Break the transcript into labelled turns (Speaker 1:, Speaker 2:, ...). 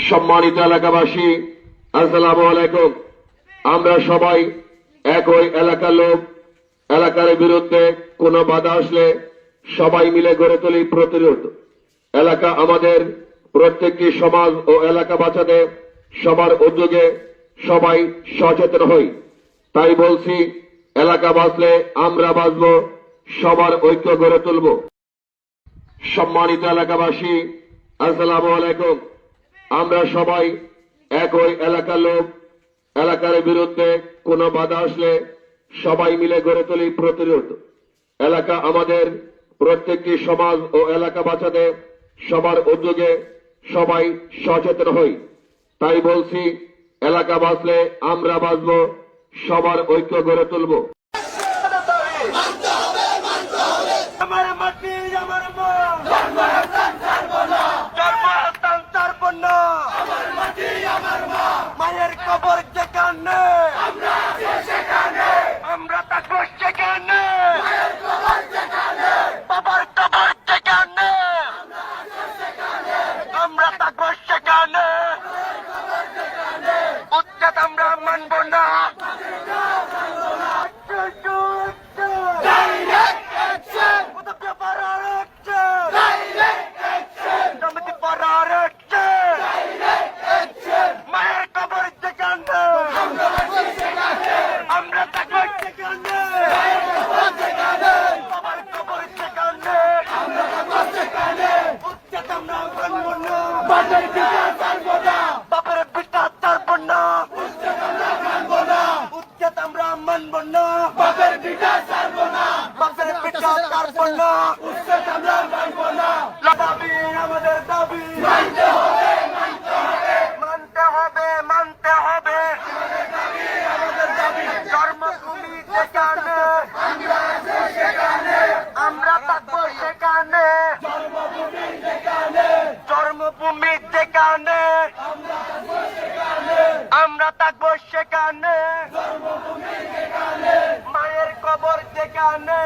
Speaker 1: সম্মানিত এলাকাবাসী, আসসালামু আলাইকুম। আমরা সবাই একই এলাকার লোক। এলাকার বিরুদ্ধে কোনো বাধা আসলে সবাই মিলে গড়ে তুলি প্রতিরোধ। এলাকা আমাদের, প্রত্যেকটি সমাজ ও এলাকা বাঁচাতে সবার উদ্যোগে সবাই সচেতন হই। তাই বলছি, এলাকা বাঁচলে আমরা বাঁচব, সবার ঐক্য গড়ে তুলব। সম্মানিত এলাকাবাসী, আসসালামু আলাইকুম। আমরা সবাই একই এলাকার লোক। এলাকার বিরুদ্ধে কোনো বাধা আসলে সবাই মিলে গড়ে তুলি প্রতিরোধ। এলাকা আমাদের, প্রত্যেকটি সমাজ ও এলাকা বাঁচাতে সবার উদ্যোগে সবাই সচেতন হই। তাই বলছি, এলাকা বাঁচলে আমরা বাঁচব, সবার ঐক্য গড়ে তুলব।
Speaker 2: আমার মাটি আমার মা, জন্মস্থান ছাড়ব না, জন্মস্থান ছাড়ব না। আমার মাটি আমার মা, মায়ের কবর যেখানে আমরা আছি সেখানে, আমরা থাকবো সেখানে। মায়ের কবর যেখানে, বাবার কবর যেখানে, আমরা আছি সেখানে, আমরা থাকবো সেখানে। উচ্ছেদ আমরা মানব না। বাপের পিতা ছাড়ব না, উচ্ছেদ আমরা মানব না। বাপের পিতা ছাড়ব না, বাপের পিতা ছাড়ব না, উচ্ছেদ আমরা মানব না। দাবি আমাদের দাবি, মানতে হবে, মানতে হবে, মানতে হবে, মানতে হবে। আমাদের দাবি, জন্মভূমি যেখানে আমরা আছি সেখানে, আমরা থাকবো সেখানে। জন্মভূমি যেখানে, জন্মভূমি যেখানে, আমরা থাকবো সেখানে। মায়ের কবর যেখানে,